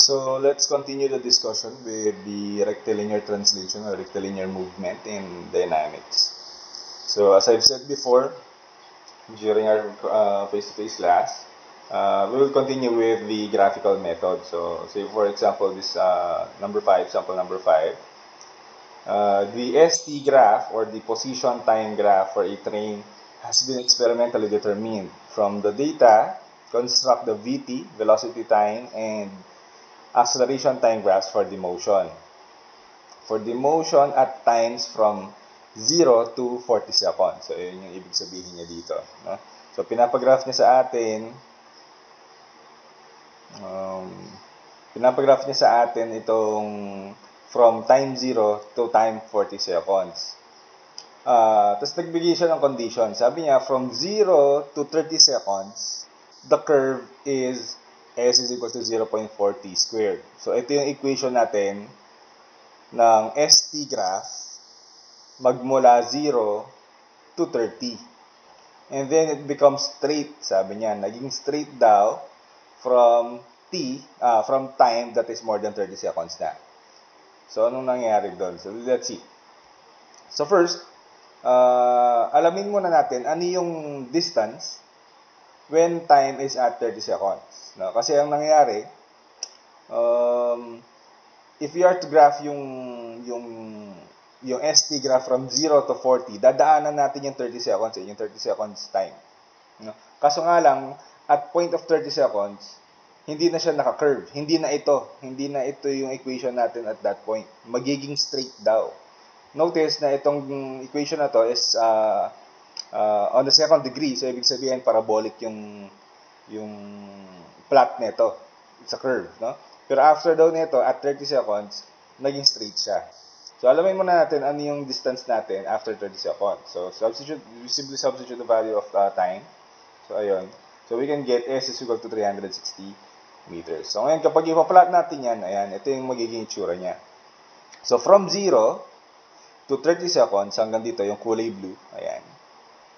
So let's continue the discussion with the rectilinear translation or rectilinear movement in dynamics. So as I've said before, during our face-to-face class, we will continue with the graphical method. So say for example, this sample number 5, the ST graph or the position time graph for a train has been experimentally determined. From the data, construct the VT, velocity time, and acceleration time graphs for the motion. For the motion at times from 0 to 40 seconds. So, yun yung ibig sabihin niya dito. No? So, pinapagraph niya sa atin itong from time 0 to time 40 seconds. Tapos nagbigay siya ng condition. Sabi niya, from 0 to 30 seconds, the curve is S is equal to 0.40 squared. So, ito yung equation natin ng ST graph magmula 0 to 30. And then, it becomes straight. Sabi niya, naging straight daw from from time that is more than 30 seconds na. So, anong nangyayari doon? So, let's see. So, first, alamin muna natin ano yung distance when time is at 30 seconds. No? Kasi ang nangyayari, if you are to graph yung ST graph from 0 to 40, dadaanan natin yung 30 seconds, yung 30 seconds time. No? Kaso nga lang, at point of 30 seconds, hindi na siya naka-curve. Hindi na ito yung equation natin at that point. Magiging straight daw. Notice na itong equation na to is on the second degree. So, ibig sabihin, parabolic yung plot nito. It's a curve, no? Pero after daw nito, at 30 seconds, naging straight siya. So, alamin muna natin ano yung distance natin after 30 seconds. So, we simply substitute the value of time. So, ayun. So, we can get S is equal to 360 meters. So, ngayon, kapag ipa-plot natin yan, ayan, ito yung magiging itsura niya. So, from 0 to 30 seconds, hanggang dito, yung kulay blue, ayan.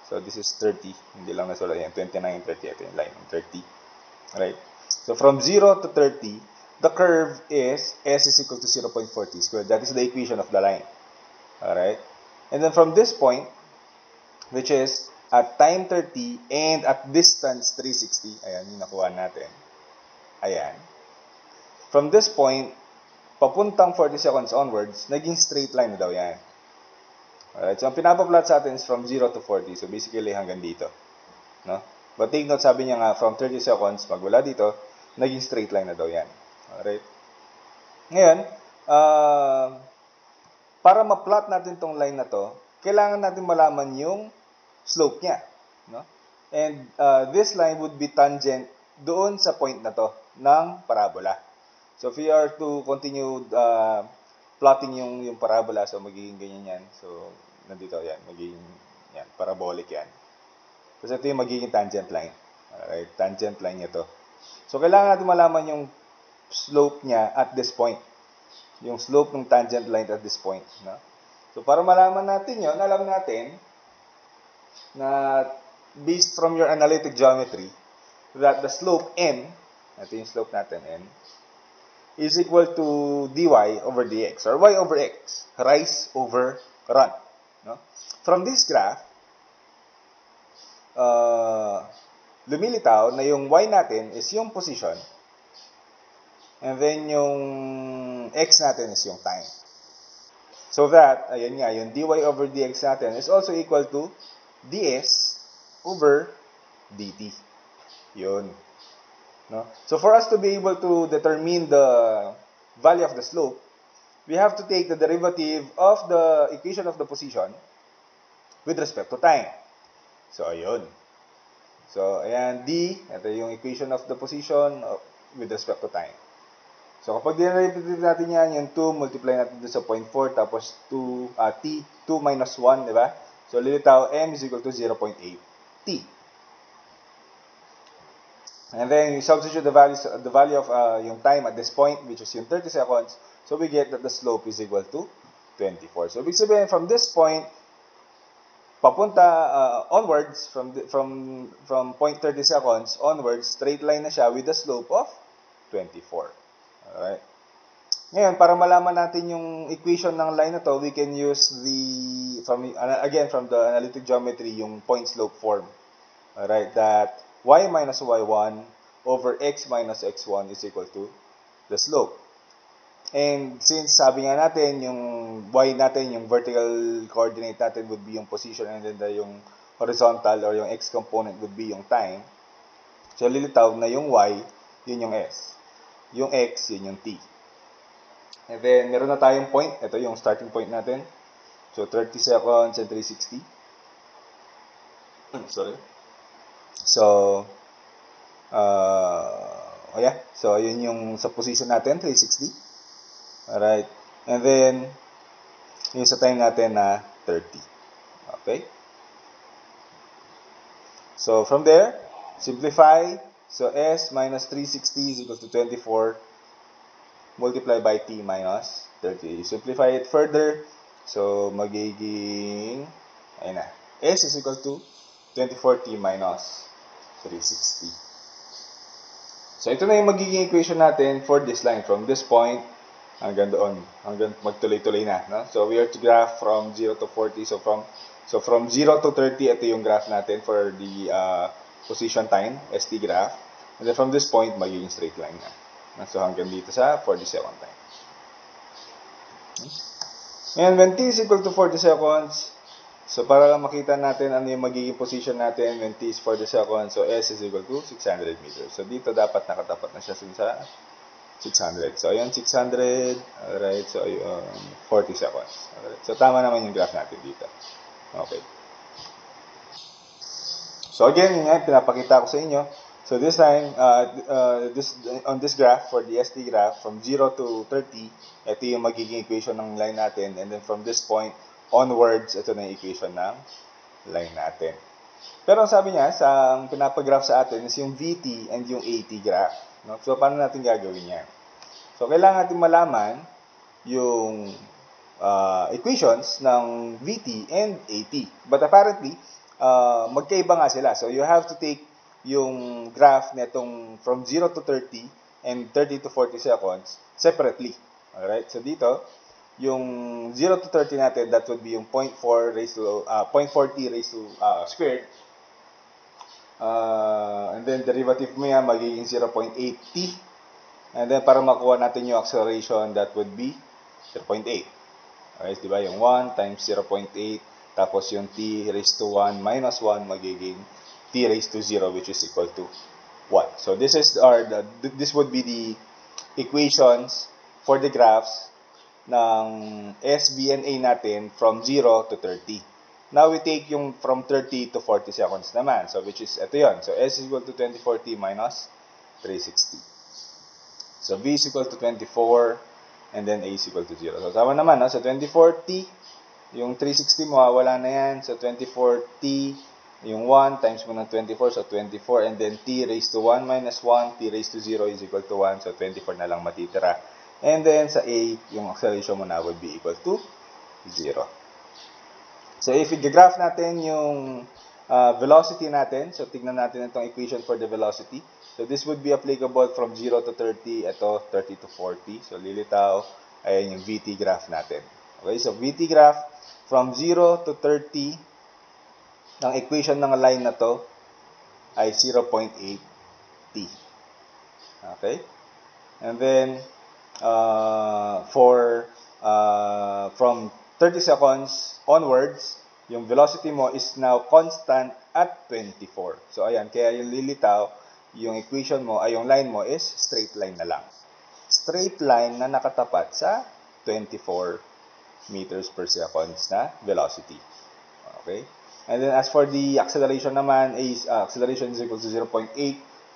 So, this is 30. Hindi lang nasulat yan. 29, 30. Ito yung line ng 30. Right? So, from 0 to 30, the curve is S is equal to 0.40 squared. That is the equation of the line. Alright? And then from this point, which is at time 30 and at distance 360, ayan, yung nakuha natin. Ayan. From this point, papuntang 40 seconds onwards, naging straight line na daw yan. Alright, so ang pinapaplot sa atin is from 0 to 40. So basically hanggang dito. No? But take note, sabi niya nga, from 30 seconds, magmula dito, naging straight line na daw yan. Alright? Ngayon, para ma-plot natin tong line na to, kailangan natin malaman yung slope niya. No? And this line would be tangent doon sa point na to ng parabola. So if we are to continue plotting yung parabola, so magiging ganyan yan. So nandito yan, magiging yan, parabolic yan. Tapos ito yung magiging tangent line. Alright, tangent line niya to. So kailangan natin malaman yung slope niya at this point. Yung slope ng tangent line at this point. No? So para malaman natin yun, alam natin na based from your analytic geometry, that the slope n, ito yung slope natin, n, is equal to dy over dx, or y over x, rise over run. No? From this graph, lumilitaw na yung y natin is yung position, and then yung x natin is yung time. So that, ayan nga, yung dy over dx natin is also equal to ds over dt. Yun. No? So for us to be able to determine the value of the slope, we have to take the derivative of the equation of the position with respect to time. So, ayun. So, ayan, d, ito yung equation of the position with respect to time. So, kapag dinerivative natin yan, yung 2, multiply natin doon sa 0.4, tapos 2 minus 1, di ba? So, lilitaw, m is equal to 0.8 t. And then, you substitute the value of yung time at this point, which is yung 30 seconds. So, we get that the slope is equal to 24. So, ibig sabihin, from this point, papunta onwards, from point 30 seconds onwards, straight line na siya with a slope of 24. Alright. Ngayon, para malaman natin yung equation ng line na to, we can use from the analytic geometry, yung point slope form. Alright, that y minus y1 over x minus x1 is equal to the slope. And since sabi nga natin, yung y natin, yung vertical coordinate natin would be yung position, and then yung horizontal or yung x component would be yung time. So, lilitaw na yung y, yun yung s. Yung x, yun yung t. And then, meron na tayong point. Ito yung starting point natin. So, 30 seconds and 360. Sorry. So, yeah. So, yun yung sa position natin, 360. Alright. And then, yung sa time natin na 30. Okay? So, from there, simplify. So, s minus 360 is equal to 24 multiplied by t minus 30. You simplify it further. So, magiging, ayun na, s is equal to 24t minus 360. So, ito na yung magiging equation natin for this line. From this point, hanggang doon. Hanggang magtuloy-tuloy na. No? So, we are to graph from 0 to 40. So, from 0 to 30, ito yung graph natin for the position time, ST graph. And then from this point, magiging straight line na. So, hanggang dito sa 40-second time. And when t is equal to 40 seconds, so para lang makita natin ano yung magiging position natin when t is 40 seconds, so s is equal to 600 meters. So, dito dapat nakatapat na siya sa 600. So, ayun, 600. Alright, so, ayun, 40 seconds. Alright, so, tama naman yung graph natin dito. Okay. So, again, yun nga, pinapakita ko sa inyo. So, this time, on this graph, for the ST graph, from 0 to 30, ito yung magiging equation ng line natin. And then, from this point onwards, ito na yung equation ng line natin. Pero, sabi niya, ang pinapagraph sa atin is yung VT and yung AT graph. No? So, paano natin gagawin yan? So, kailangan natin malaman yung equations ng VT and AT. But apparently, magkaiba nga sila. So, you have to take yung graph netong from 0 to 30 and 30 to 40 seconds separately. Alright? So, dito, yung 0 to 30 natin, that would be yung 0.4 raised to, 0.4t raised to squared. And then, derivative mo yan, magiging 0.8t. And then, para makuha natin yung acceleration, that would be 0.8. Okay, diba? Yung 1 times 0.8, tapos yung t raised to 1 minus 1, magiging t raised to 0, which is equal to 1. So, this would be the equations for the graphs ng S, B, and A natin from 0 to 30. Now, we take yung from 30 to 40 seconds naman. So, which is, ito yun. So, S is equal to 24t minus 360. So, V is equal to 24, and then A is equal to 0. So, tama naman, no? So, 24t, yung 360 mawawala na yan. So, 24t, yung 1 times mo ng 24, so 24, and then t raised to 1 minus 1, t raised to 0 is equal to 1, so 24 na lang matitira. And then, sa A, yung acceleration mo na would be equal to 0. So, if i-graph natin yung velocity natin, so tignan natin itong equation for the velocity. So, this would be applicable from 0 to 30, ito 30 to 40. So, lilitaw, ayan yung VT graph natin. Okay, so VT graph from 0 to 30, ang equation ng line na to ay 0.8t. Okay? And then, from 30 seconds onwards, yung velocity mo is now constant at 24. So, ayan, kaya yung lilitaw, yung equation mo, ay yung line mo is straight line na lang. Straight line na nakatapat sa 24 meters per second na velocity. Okay? And then, as for the acceleration naman, acceleration is equal to 0.8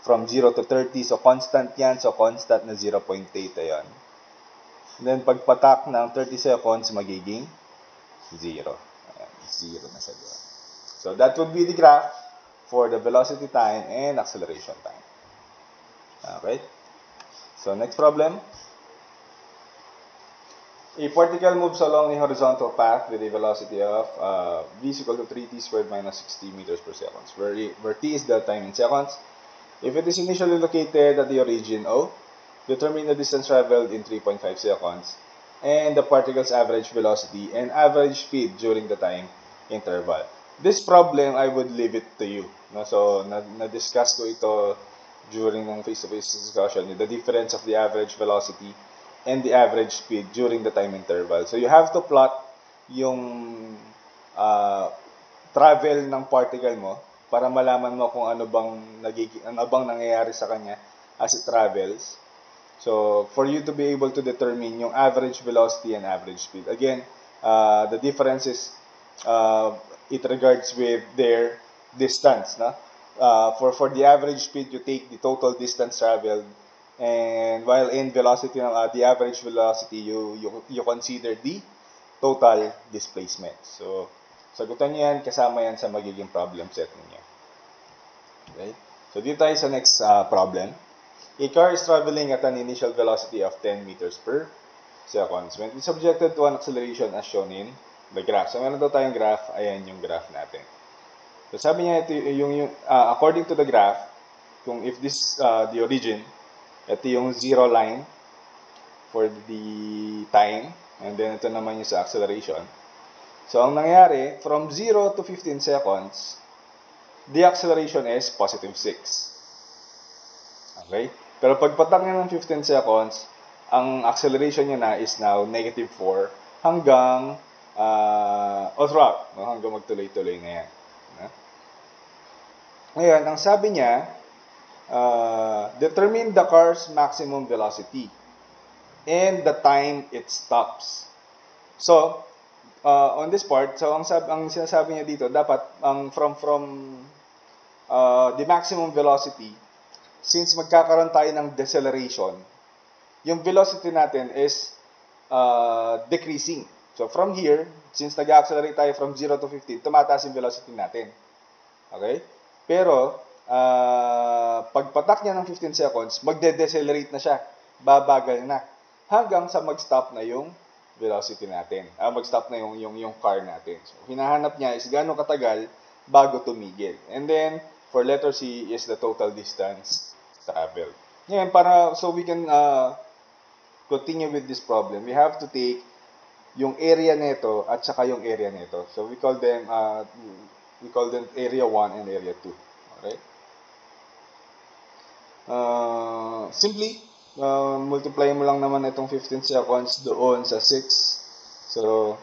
from 0 to 30. So, constant yan. So, constant na 0.8. Ayan. And then, pagpatak ng 30 seconds, magiging 0. Ayan, 0 na siya doon. So, that would be the graph for the velocity time and acceleration time. Okay? So, next problem. A particle moves along a horizontal path with a velocity of v is equal to 3t squared minus 60 meters per second, where t is the time in seconds. If it is initially located at the origin O, determine the distance traveled in 3.5 seconds, and the particle's average velocity and average speed during the time interval. This problem, I would leave it to you. No? So, na-discuss ko ito during ng face-to-face discussion, the difference of the average velocity and the average speed during the time interval. So, you have to plot yung travel ng particle mo para malaman mo kung ano bang nangyayari sa kanya as it travels. So, for you to be able to determine yung average velocity and average speed. Again, the difference is it regards with their distance. No? For the average speed, you take the total distance traveled, and while in velocity, the average velocity, you consider the total displacement. So, sagutan niyo yan, kasama yan sa magiging problem set niyo. Okay? So, dito tayo sa next problem. A car is traveling at an initial velocity of 10 meters per second when it's subjected to an acceleration as shown in the graph. So, meron daw tayong graph. Ayan yung graph natin. So, sabi niya, ito according to the graph, kung if this the origin, ito yung zero line for the time, and then ito naman yung sa acceleration. So, ang nangyari, from 0 to 15 seconds, the acceleration is positive 6. Okay? Pero pagpatak niya ng 15 seconds, ang acceleration niya na is now negative 4 hanggang all throughout, no? Hanggang magtuloy-tuloy na yan. No? Ngayon, ang sabi niya, determine the car's maximum velocity and the time it stops. So, on this part, so ang sinasabi niya dito, dapat from the maximum velocity, since magkakaroon tayo ng deceleration, yung velocity natin is decreasing. So, from here, since nag-accelerate tayo from 0 to 15, tumataas yung velocity natin. Okay? Pero, pagpatak niya ng 15 seconds, magde-decelerate na siya. Babagal na. Hanggang sa mag-stop na yung velocity natin. Mag-stop na yung car natin. So, hinahanap niya is gaano katagal bago tumigil. And then, for letter C is the total distance traveled. Ngayon, so we can continue with this problem, we have to take yung area nito at saka yung area nito. So we call them area 1 and area 2. Okay? Simply, multiply mo lang naman itong 15 seconds doon sa 6. So,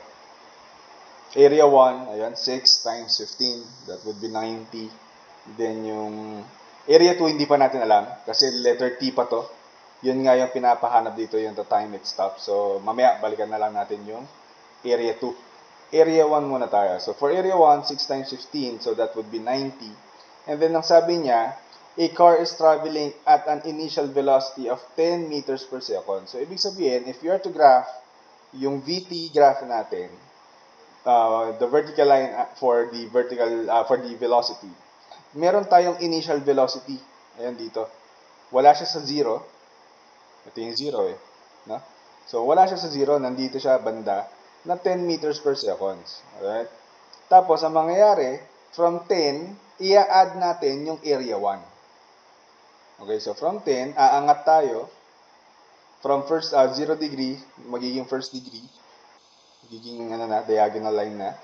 area 1, ayan, 6 times 15, that would be 90. Then yung area 2, hindi pa natin alam kasi letter T pa to. Yun nga yung pinapahanap dito, yung the time it stops. So, mamaya, balikan na lang natin yung area 2. Area 1 muna tayo. So, for area 1, 6 times 15, so that would be 90. And then, ang sabi niya, a car is traveling at an initial velocity of 10 meters per second. So, ibig sabihin, if you are to graph yung VT graph natin, the vertical line for the velocity, meron tayong initial velocity. Ayan dito. Wala siya sa 0. Ito yung 0 eh. No? So, wala siya sa 0. Nandito siya banda na 10 meters per seconds. Alright? Tapos, ang mangyayari, from 10, i-add natin yung area 1. Okay, so from 10, aangat tayo. From first 0 degree, magiging first degree. Magiging diagonal line na.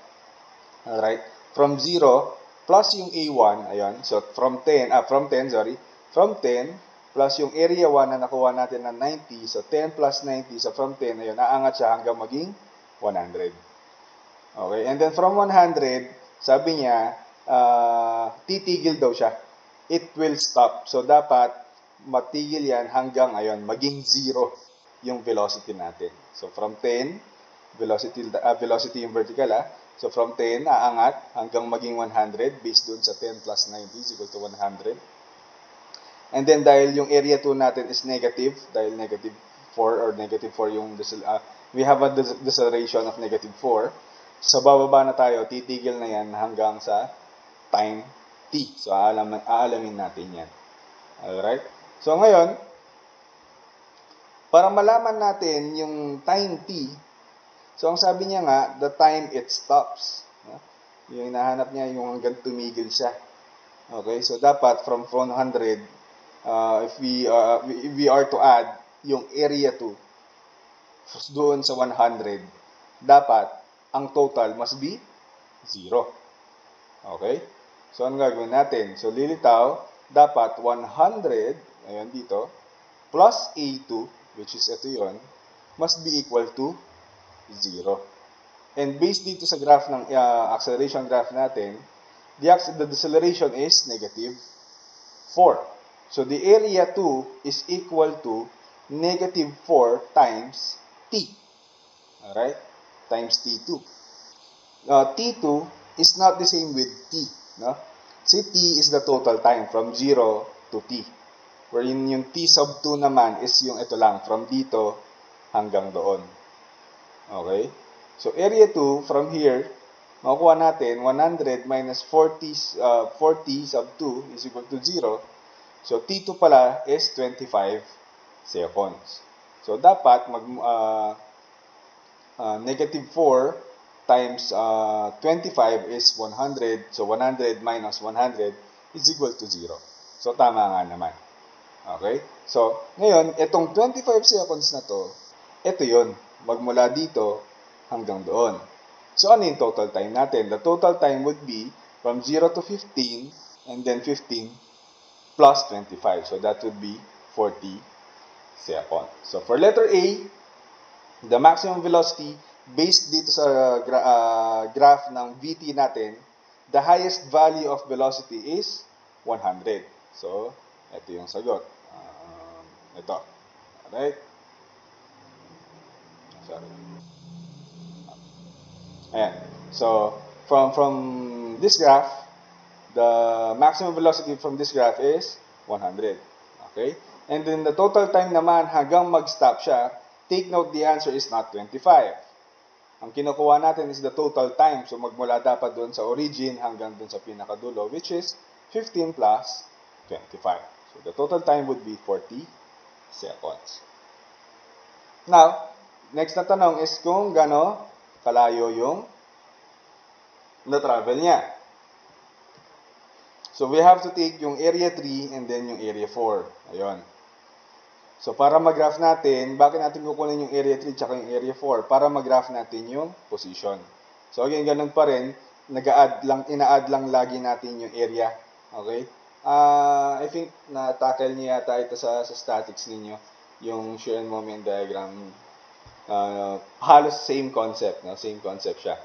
Alright? From 0, plus yung A1, ayan. So, from 10, plus yung area 1 na nakuha natin na 90. So, 10 plus 90. So, from 10, ayun, naangat siya hanggang maging 100. Okay, and then from 100, sabi niya, titigil daw siya. It will stop. So, dapat matigil yan hanggang, ayun, maging 0 yung velocity natin. So, from 10, velocity yung vertical, So, from 10, aangat hanggang maging 100 based dun sa 10 plus 90 is equal to 100. And then, dahil yung area 2 natin is negative, dahil negative 4 or negative 4 yung, we have a deceleration of negative 4. So, bababa na tayo, titigil na yan hanggang sa time t. So, aalamin natin yan. Alright? So, ngayon, para malaman natin yung time t, so, ang sabi niya nga, the time it stops. Yung hinahanap niya, yung hanggang tumigil siya. Okay? So, dapat from 100, if we are to add yung area 2 doon sa 100, dapat ang total must be 0. Okay? So, ano gagawin natin? So, lilitaw, dapat 100, ayan dito, plus A2, which is ito yon, must be equal to 0. And based dito sa graph ng acceleration graph natin, the deceleration is negative 4. So, the area 2 is equal to negative 4 times t. Alright? Times t2. T2 is not the same with t. No? Si t is the total time from 0 to t. Wherein yung t sub 2 naman is yung ito lang, from dito hanggang doon. Okay? So, area 2, from here, makukuha natin 100 minus 40 sub 2 is equal to 0. So, T2 pala is 25 seconds. So, dapat negative 4 times 25 is 100. So, 100 minus 100 is equal to 0. So, tama nga naman. Okay? So, ngayon, itong 25 seconds na to, ito yun. Magmula dito hanggang doon. So, ano yung total time natin? The total time would be from 0 to 15 and then 15 plus 25. So, that would be 40 seconds. So, for letter A, the maximum velocity based dito sa graph ng VT natin, the highest value of velocity is 100. So, ito yung sagot. Ito. Alright? Sorry. Ayan. So, from this graph, the maximum velocity from this graph is 100. Okay? And then the total time naman hanggang mag-stop siya, take note the answer is not 25. Ang kinukuha natin is the total time. So, magmula dapat doon sa origin hanggang doon sa pinakadulo, which is 15 plus 25. So, the total time would be 40 seconds. Now, next na tanong is kung gaano kalayo yung na-travel niya. So, we have to take yung area 3 and then yung area 4. Ayun. So, para mag-graph natin, bakit natin kukunin yung area 3 tsaka yung area 4? Para mag-graph natin yung position. So, again, ganun pa rin. Ina-add lang lagi natin yung area. Okay? I think na-tackle niya yata ito sa statics ninyo. Yung shear and moment diagram. Halos same concept. No? Same concept siya.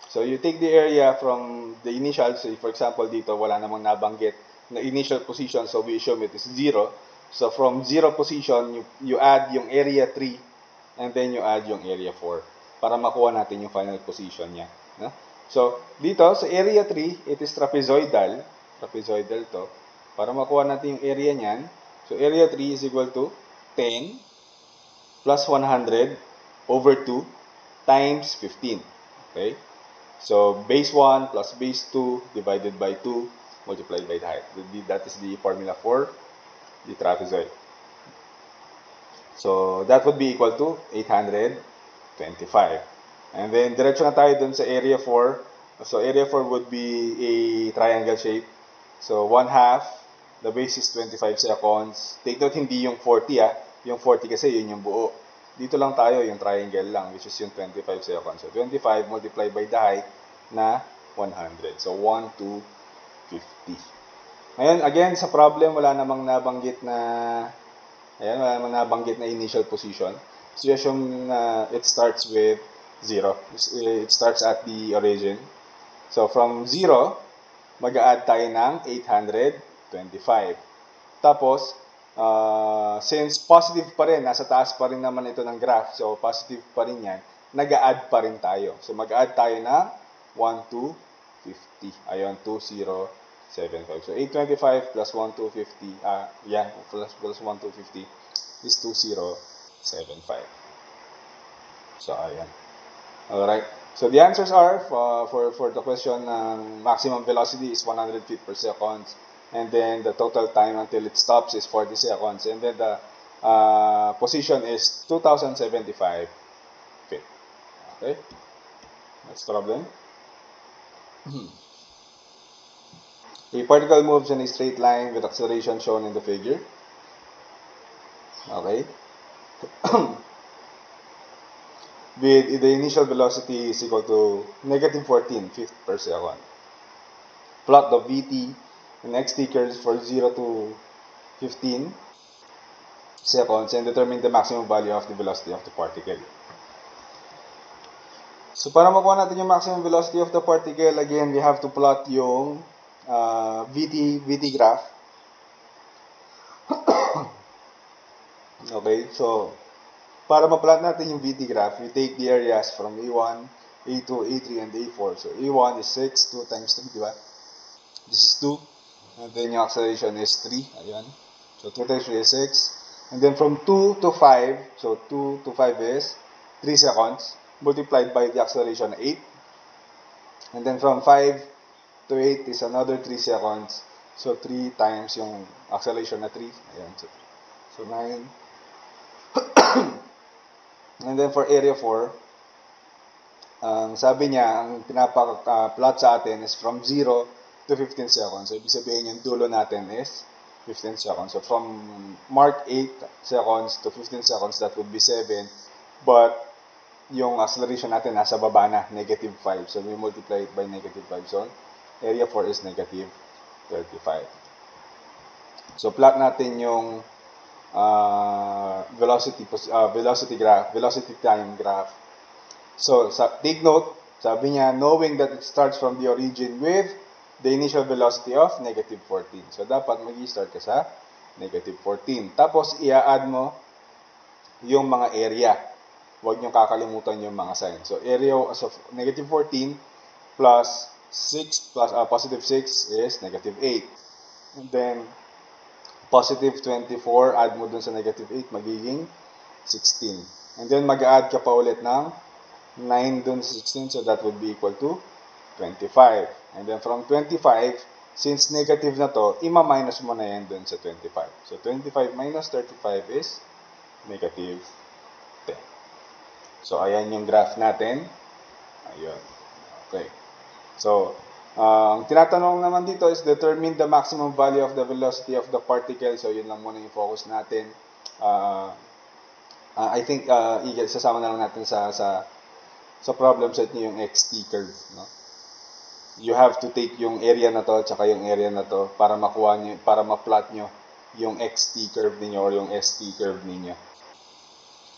So, you take the area from the initial. So, for example, dito wala namang nabanggit na initial position. So, we assume it is 0. So, from 0 position, you add yung area 3 and then you add yung area 4 para makuha natin yung final position niya. No? So, dito, sa area 3, it is trapezoidal. Trapezoidal to. Para makuha natin yung area niyan, so area 3 is equal to 10 plus 100 over 2 times 15. Okay? So, base 1 plus base 2 divided by 2 multiplied by the height. That is the formula for the trapezoid. So, that would be equal to 825. And then, diretso na tayo dun sa area 4. So, area 4 would be a triangle shape. So, 1/2, the base is 25 seconds. Take note, hindi yung 40 Yung 40 kasi, yun yung buo. Dito lang tayo, yung triangle lang, which is yung 25 seconds. So, 25 multiplied by the height na 100. So, 1 to 50. Ngayon, again, sa problem, wala namang nabanggit na initial position. So, assume it starts with 0. It starts at the origin. So, from 0, mag-a-add tayo ng 825. Tapos, since positive pa rin, nasa taas pa rin naman ito ng graph, so positive pa rin yan, nag-a-add pa rin tayo. So, mag-a-add tayo ng 1 to 50. Ayun, 2075. So, 825 plus 1250, plus 1250 is 2075. So, ayan. Alright. So, the answers are, for the question, maximum velocity is 100 feet per second. And then, the total time until it stops is 40 seconds. And then, the position is 2075 feet. Okay? Next problem. A particle moves in a straight line with acceleration shown in the figure. Okay. with the initial velocity is equal to negative 14 feet per second. Plot the Vt and xt curves for 0 to 15 seconds and determine the maximum value of the velocity of the particle. So, para makuha natin yung maximum velocity of the particle, again, we have to plot yung Vt graph. Okay, so, para ma-plot natin yung Vt graph, we take the areas from A1, A2, A3, and A4. So, A1 is 6, 2 times 3, di ba? This is 2. And then yung acceleration is 3. Ayan. So, 2 times 3 is 6. And then from 2 to 5, so 2 to 5 is 3 seconds, multiplied by the acceleration 8. And then from 5 to 8 is another 3 seconds. So, 3 times yung acceleration na 3. Ayan. So 9. And then for area 4, sabi niya, ang pinapa-plot sa atin is from 0 to 15 seconds. So, ibig sabihin yung dulo natin is 15 seconds. So, from mark 8 seconds to 15 seconds, that would be 7. But, yung acceleration natin nasa baba na, negative 5. So, we multiply it by negative 5. So, area 4 is negative 35. So, plot natin yung velocity graph, velocity time graph. So, take note, sabi niya, knowing that it starts from the origin with the initial velocity of negative 14. So, dapat mag-i-start ka sa negative 14. Tapos, i-add mo yung mga area. Huwag nyo kakalimutan yung mga sign. So, area of negative 14 plus 6 plus positive 6 is negative 8. And then, positive 24, add mo dun sa negative 8, magiging 16. And then, mag-add ka pa ulit ng 9 dun sa 16, so that would be equal to 25. And then, from 25, since negative na to, ima-minus mo na yan dun sa 25. So, 25 minus 35 is negative 10. So, ayan yung graph natin. Ayun. Okay. So, ang tinatanong naman dito is determine the maximum value of the velocity of the particle. So, yun lang muna yung focus natin. I think, sasama na lang natin sa problem set niyo yung xt curve. No? You have to take yung area na to, tsaka yung area na to, para makuha nyo, para ma-plot nyo yung xt curve niyo or yung st curve niyo.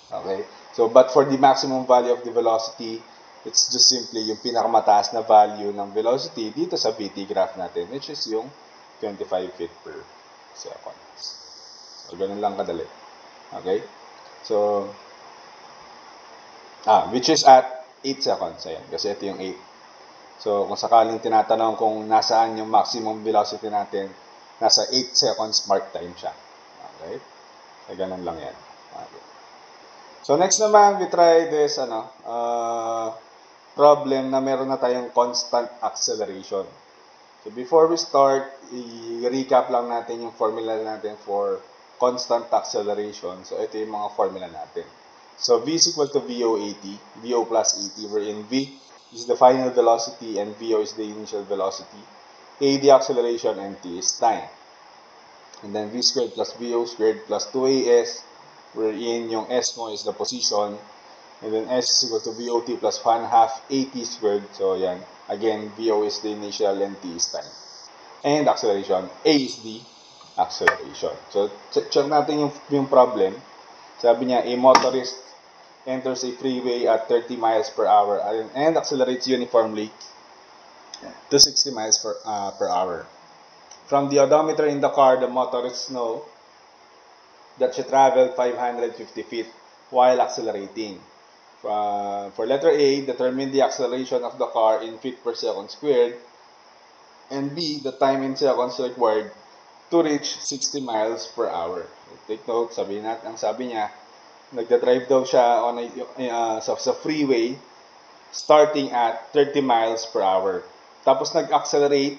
Okay? So, but for the maximum value of the velocity, it's just simply yung pinakamataas na value ng velocity dito sa Vt graph natin, which is yung 25 feet per second. So, ganun lang kadali. Okay? So, which is at 8 seconds. Ayan, kasi ito yung 8. So, kung sakaling tinatanong kung nasaan yung maximum velocity natin, nasa 8 seconds mark time siya. Okay? So, ganun lang yan. Okay. So, next naman, we try this, problem na meron na tayong constant acceleration. So, before we start, i-recap lang natin yung formula natin for constant acceleration. So, ito yung mga formula natin. So, V is equal to VO plus AT, wherein V is the final velocity and VO is the initial velocity. A, the acceleration, and T is time. And then V squared plus VO squared plus 2AS, wherein yung S mo is the position. And then S is equal to VOT plus 1/2 AT squared. So, yan. Again, VO is the initial and T is time. And acceleration. A is the acceleration. So, check natin yung problem. Sabi niya, a motorist enters a freeway at 30 miles per hour and accelerates uniformly to 60 miles per hour. From the odometer in the car, the motorists know that she traveled 550 feet while accelerating. For letter A, determine the acceleration of the car in feet per second squared. And B, the time in seconds required to reach 60 miles per hour. Take note, ang sabi niya, nagda-drive daw siya sa freeway starting at 30 miles per hour. Tapos nag-accelerate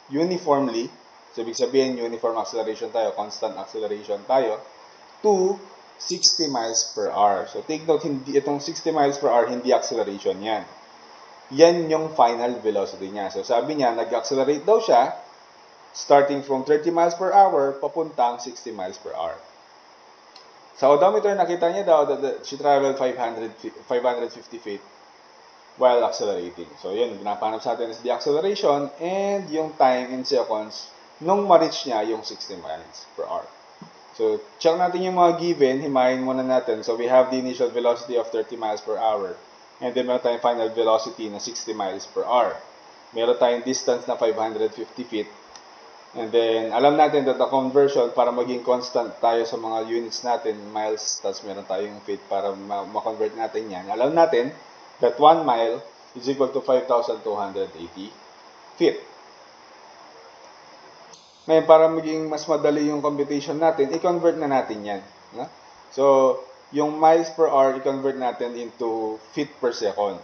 uniformly, so ibig sabihin uniform acceleration tayo, constant acceleration tayo, to 60 miles per hour. So, take note, itong 60 miles per hour, hindi acceleration yan. Yan yung final velocity niya. So, sabi niya, nag-accelerate daw siya, starting from 30 miles per hour, papuntang 60 miles per hour. Sa odometer, nakita niya daw that she traveled 550 feet while accelerating. So, yun, pinapahanap sa atin is the acceleration and yung time in seconds nung ma-reach niya yung 60 miles per hour. So, check natin yung mga given, himayin muna natin. So, we have the initial velocity of 30 miles per hour and then meron tayong final velocity na 60 miles per hour. Meron tayong distance na 550 feet. And then, alam natin that the conversion, para maging constant tayo sa mga units natin, miles, tapos meron tayong feet para ma-convert natin yan. Alam natin that 1 mile is equal to 5,280 feet. Ngayon, para maging mas madali yung computation natin, i-convert na natin yan. No? So, yung miles per hour, i-convert natin into feet per second.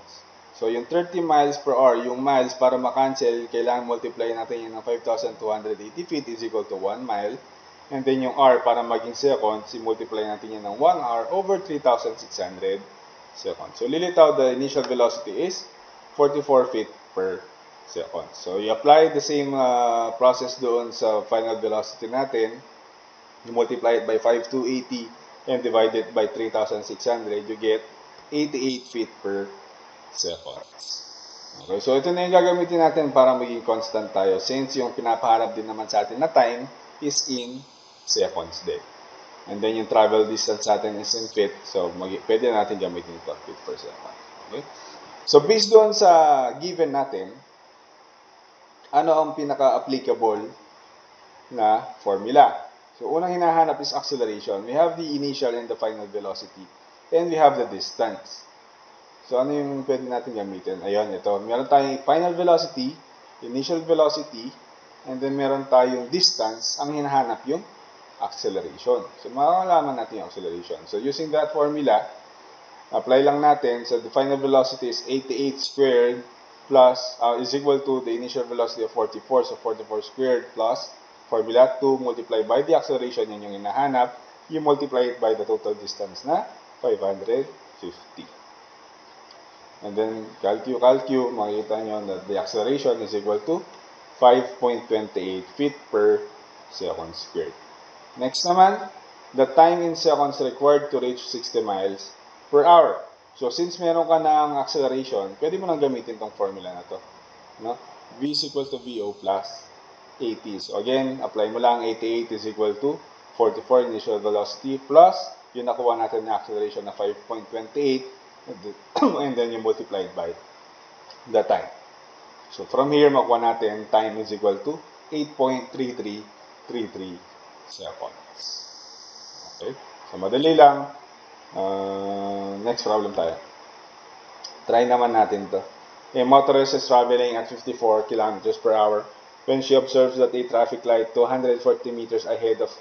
So, yung 30 miles per hour, yung miles para makancel, kailangan multiply natin yun ng 5,280 feet is equal to 1 mile. And then yung hour para maging seconds, i-multiply natin yun ng 1 hour over 3,600 seconds. So, lilitaw, the initial velocity is 44 feet per second. So, you apply the same process doon sa final velocity natin. You multiply it by 5,280 and divide it by 3,600, you get 88 feet per seconds. Okay, so ito na yung gagamitin natin para maging constant tayo since yung pinapaharap din naman sa atin na time is in seconds din. And then yung travel distance sa atin is in feet, so pwede natin gamitin ito, feet per second. Okay? So based doon sa given natin, ano ang pinaka-applicable na formula? So unang hinahanap is acceleration. We have the initial and the final velocity and we have the distance. So, ano yung pwede natin gamitin? Ayun, ito. Meron tayong final velocity, initial velocity, and then meron tayong distance. Ang hinahanap yung acceleration. So, makakalaman natin yung acceleration. So, using that formula, apply lang natin. So, the final velocity is 88 squared plus, is equal to the initial velocity of 44. So, 44 squared plus formula 2 multiplied by the acceleration. Yan yung hinahanap. You multiply it by the total distance na 550. And then, calcu, makikita nyo that the acceleration is equal to 5.28 feet per second squared. Next naman, the time in seconds required to reach 60 miles per hour. So, since meron ka ng acceleration, pwede mo nang gamitin tong formula na to. No? V is equal to VO plus 80. So, again, apply mo lang 88 is equal to 44 initial velocity plus yung nakuha natin na acceleration na 5.28 and then you multiply it by the time. So, from here, makuha natin time is equal to 8.3333 seconds. Okay? So, madali lang. Next problem tayo. Try naman natin to. A motorist is traveling at 54 kilometers per hour when she observes that a traffic light 240 meters ahead of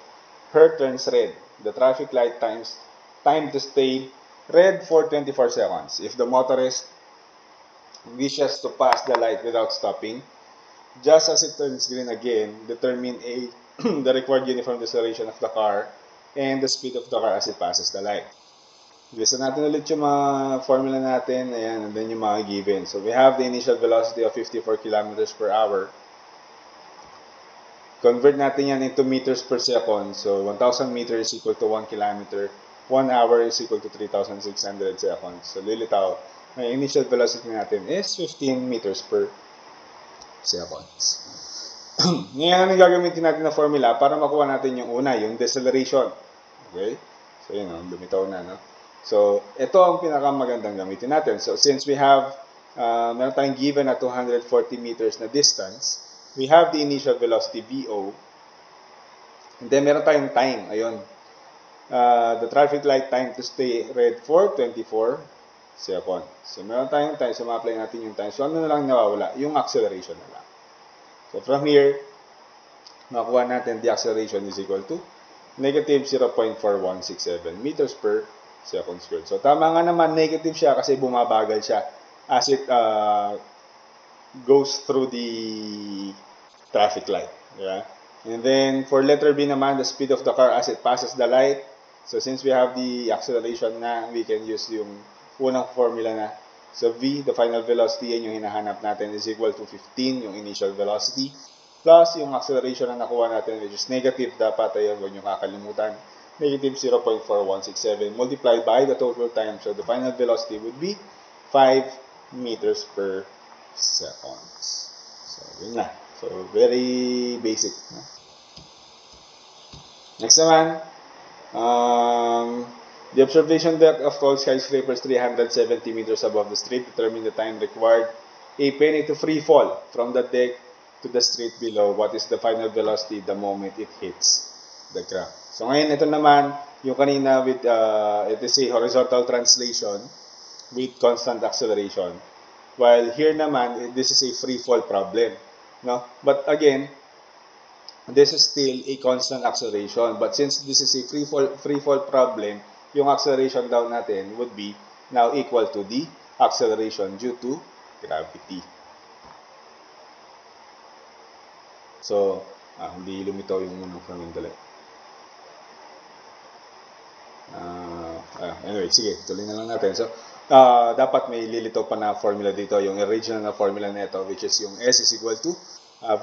her turns red. The traffic light time to stay red for 24 seconds. If the motorist wishes to pass the light without stopping, just as it turns green again, determine the required uniform deceleration of the car and the speed of the car as it passes the light. Bisa natin ulit yung mga formula natin, ayan, and then yung mga given. So we have the initial velocity of 54 kilometers per hour. Convert natin yan into meters per second. So 1,000 meters is equal to 1 kilometer. 1 hour is equal to 3,600 seconds. So, lilitaw, ang initial velocity natin is 15 meters per seconds. Ngayon, ang gagamitin natin na formula para makuha natin yung una, yung deceleration. Okay? So, yun, lumitaw na, no? So, ito ang pinakamagandang gamitin natin. So, since we have, meron tayong given na 240 meters na distance, we have the initial velocity, VO, and then meron tayong time, ayun. The traffic light time to stay red for 24 seconds. So, meron tayong time. So, ma-apply natin yung time. So, ano na lang nawawala? Yung acceleration na lang. So, from here, makuha natin the acceleration is equal to negative 0.4167 meters per second squared. So, tama nga naman, negative siya kasi bumabagal siya as it goes through the traffic light. Yeah? And then, for letter B naman, the speed of the car as it passes the light. So, since we have the acceleration na, we can use yung unang formula na. So, V, the final velocity, yan yung hinahanap natin, is equal to 15, yung initial velocity, plus yung acceleration na nakuha natin, which is negative, dapat, ayun, huwag nyo kakalimutan. negative 0.4167 multiplied by the total time. So the final velocity would be 5 meters per seconds. So, yun na. So, very basic. Next naman, the observation deck of tall skyscrapers 370 meters above the street determine the time required a penny to free fall from the deck to the street below. What is the final velocity the moment it hits the ground? So ngayon, ito naman, yung kanina with, it is a horizontal translation with constant acceleration. While here naman, this is a free fall problem. No? But again, this is still a constant acceleration. But since this is a free fall problem, yung acceleration daw natin would be now equal to the acceleration due to gravity. So, hindi lumitaw yung unang formula dali. Anyway, sige, tuloy na lang natin. So, dapat may lilitaw pa na formula dito, yung original na formula nito, which is yung S is equal to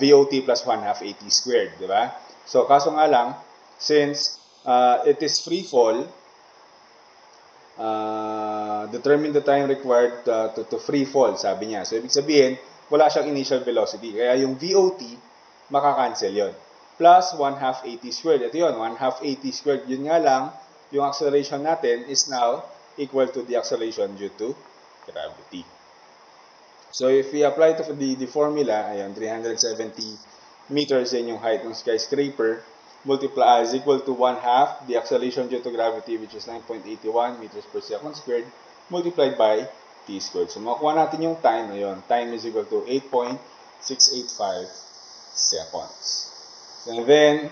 VOT plus 1/2 AT squared, di ba? So, kaso nga lang, since it is free fall, determine the time required to free fall, sabi niya. So, ibig sabihin, wala siyang initial velocity. Kaya yung VOT, makakancel yon. Plus 1/2 AT squared. Ito yun, 1/2 AT squared. Yun nga lang, yung acceleration natin is now equal to the acceleration due to gravity. So, if we apply to the formula, ayan, 370 meters yan yung height ng skyscraper, multiply is equal to 1/2 the acceleration due to gravity, which is 9.81 meters per second squared, multiplied by t squared. So, makuha natin yung time, ayun, time is equal to 8.685 seconds. And then,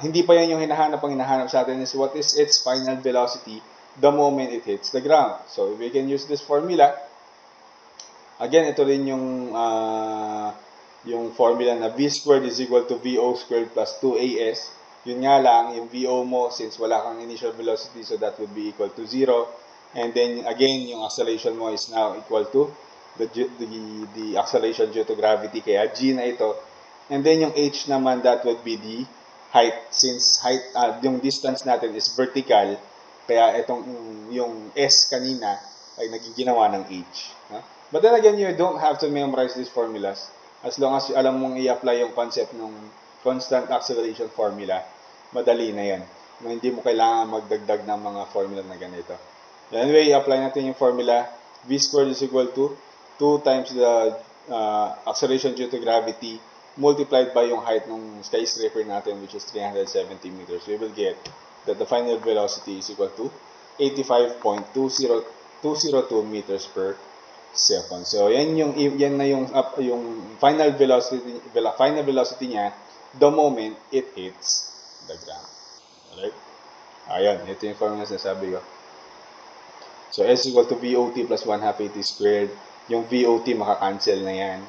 hindi pa yan yung hinahanap. Ang hinahanap sa atin is what is its final velocity the moment it hits the ground. So, we can use this formula. Again, ito rin yung formula na V squared is equal to VO squared plus 2AS. Yun nga lang, yung VO mo, since wala kang initial velocity, so that would be equal to 0. And then, again, yung acceleration mo is now equal to the acceleration due to gravity, kaya G na ito. And then, yung H naman, that would be the height. Since height, yung distance natin is vertical, kaya itong yung S kanina ay naging ginawa ng H. But then again, you don't have to memorize these formulas. As long as alam mong i-apply yung concept ng constant acceleration formula, madali na yan. Hindi mo kailangan magdagdag ng mga formula na ganito. Anyway, i-apply natin yung formula. V squared is equal to 2 times the acceleration due to gravity multiplied by yung height ng skyscraper natin, which is 370 meters. We will get that the final velocity is equal to 85.202 meters per second. So, yan na yung final velocity niya the moment it hits the ground. Alright? Ayan, ito yung formula na sabi ko. So, S equal to VOT plus 1/2 AT squared. Yung VOT makakancel na yan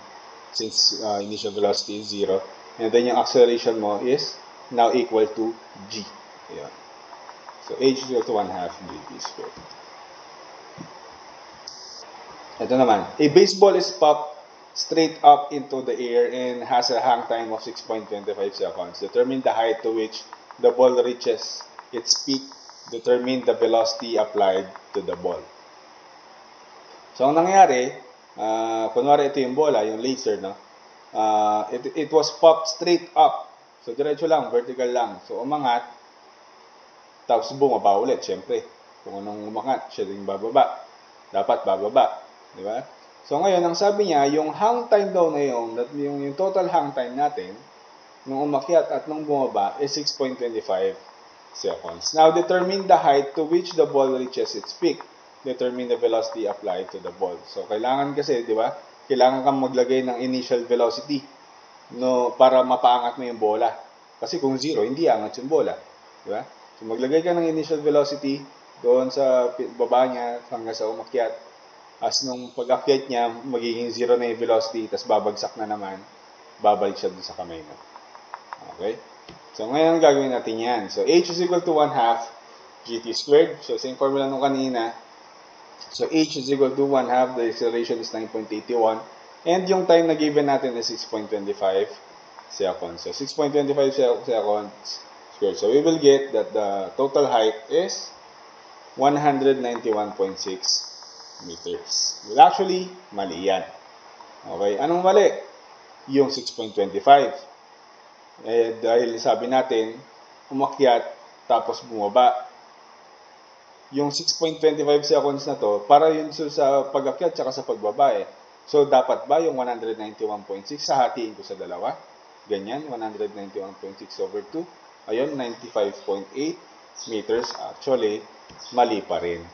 since initial velocity is 0. And then yung acceleration mo is now equal to G. Ayan. So, H is equal to 1/2 GT squared. Ito naman. A baseball is popped straight up into the air and has a hang time of 6.25 seconds. Determine the height to which the ball reaches its peak. Determine the velocity applied to the ball. So, ang nangyari, kunwari ito yung bola, yung laser, no? It was popped straight up. So, diretso lang, vertical lang. So, umangat, tapos bumaba ulit, syempre. Kung anong umangat, siya din bababa. Dapat bababa. Di ba? So, ngayon, ang sabi niya, yung hang time daw na yung total hang time natin, nung umakyat at nung bumaba, is 6.25 seconds. Now, determine the height to which the ball reaches its peak. Determine the velocity applied to the ball. So, kailangan kasi, di ba? Kailangan kang maglagay ng initial velocity para mapaangat mo yung bola. Kasi kung 0, hindi angat yung bola. Di ba? So, maglagay ka ng initial velocity doon sa baba niya hanggang sa umakyat. As nung pag-akyat niya, magiging 0 na yung velocity, tapos babagsak na naman, babalik siya doon sa kamay mo. Okay? So, ngayon gagawin natin yan. So, H is equal to 1/2 GT squared. So, same formula nung kanina. So, H is equal to 1/2. The acceleration is 9.81. And yung time na given natin is 6.25 seconds. So, 6.25 seconds squared. So we will get that the total height is 191.6 meters. Well, actually, mali yan. Okay, anong mali? Yung 6.25. Dahil sabi natin, umakyat tapos bumaba. Yung 6.25 seconds na to, para yun sa pag-akyat tsaka sa pagbaba eh. So, dapat ba yung 191.6 hahatiin ko sa dalawa? Ganyan, 191.6 over 2. Ayun, 95.8 meters. Actually, mali pa rin.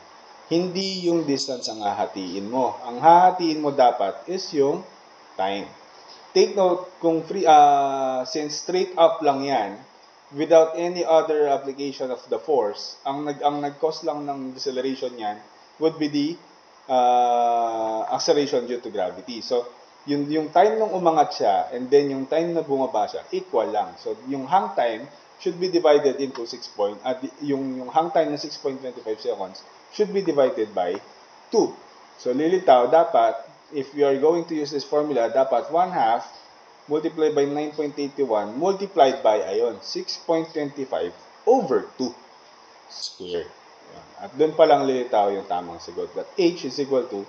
Hindi yung distance ang hahatiin mo. Ang hahatiin mo dapat is yung time. Take note, kung since straight up lang yan, without any other application of the force, ang nag-cause lang ng deceleration yan would be the acceleration due to gravity. So, yung time nung umangat siya and then yung time na bumaba siya, equal lang. So, yung hang time should be divided into 6 point, yung hang time na 6.25 seconds should be divided by 2. So, lilitaw, dapat, if we are going to use this formula, dapat 1/2 multiplied by 9.81 multiplied by, ayun, 6.25 over 2 squared. At doon pa lang lilitaw yung tamang sagot. That h is equal to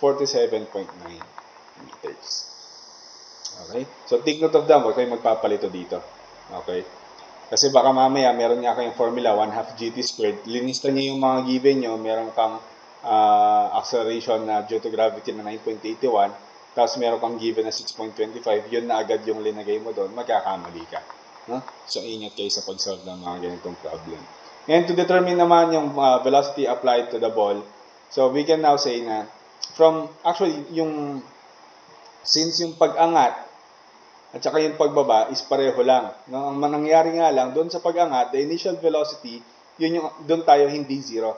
47.9 meters. Okay? So, take note of that. Huwag kayong magpapalito dito. Okay? Kasi baka mamaya, meron nga kayong formula, 1/2 gt squared. Linista niyo yung mga given nyo. Meron kang acceleration na due to gravity na 9.81. Tapos meron kang given na 6.25. Yun na agad yung linagay mo doon. Magkakamali ka. No? So, ingat kayo sa pag-solve ng mga ganitong problem. And to determine naman yung velocity applied to the ball, so we can now say na actually, since yung pag-angat at saka yung pagbaba is pareho lang. No? Ang nangyari nga lang, doon sa pag-angat, the initial velocity, doon tayo hindi zero.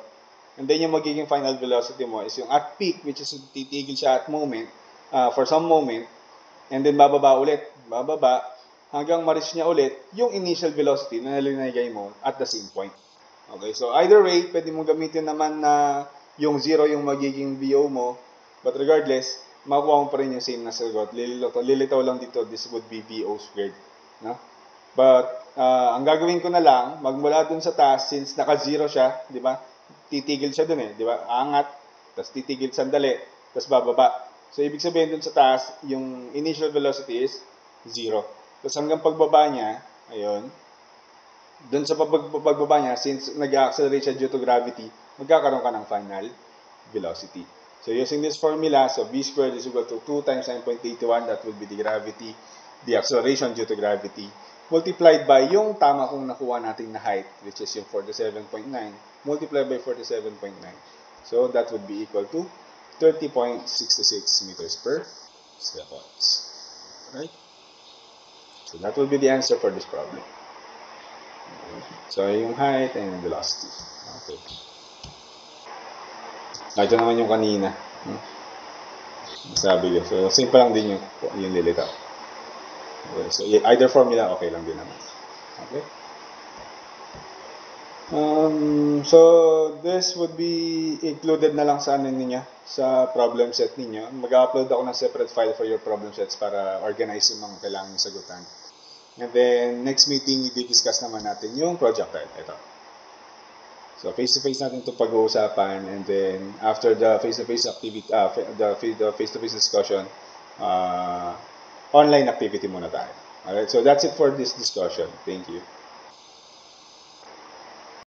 And then yung magiging final velocity mo is yung at peak, which is titigil siya at moment, for some moment, and then bababa ulit, hanggang ma-reach niya ulit yung initial velocity na nalinagay mo at the same point. Okay, so either way, pwede mong gamitin naman na yung zero yung magiging VO mo, but regardless, makuha mo pa rin yung same na sagot. Lilitaw lang dito, this would be VO squared. No? But, ang gagawin ko na lang, magmula dun sa taas, since naka-zero siya, di ba? Titigil siya dun eh, di ba? Angat, tapos titigil sandali, tapos bababa. So, ibig sabihin dun sa taas, yung initial velocity is 0. Tapos hanggang pagbaba niya, ayun, dun sa pagbaba niya, since nag-accelerate siya due to gravity, magkakaroon ka ng final velocity. So, using this formula, so v squared is equal to 2 times 9.81, that will be the gravity, the acceleration due to gravity, multiplied by yung tama kong nakuha natin na height, which is yung 47.9, multiplied by 47.9. So, that would be equal to 30.66 meters per seconds. Right? So, that will be the answer for this problem. So, yung height and velocity. Okay. Ito naman yung kanina. Sabi ko. So, simple lang din yung lilitaw. Okay. So, either formula, okay lang din naman. Okay. So, this would be included na lang sa ninyo, sa problem set ninyo. Mag-upload ako ng separate file for your problem sets para organize yung mga kailangan sagutan. And then, next meeting, i-discuss naman natin yung project file. Ito. So, face-to-face natin ito pag-uusapan. And then, after the face-to-face activity, the face-to-face discussion, online activity muna tayo. Alright, so that's it for this discussion. Thank you.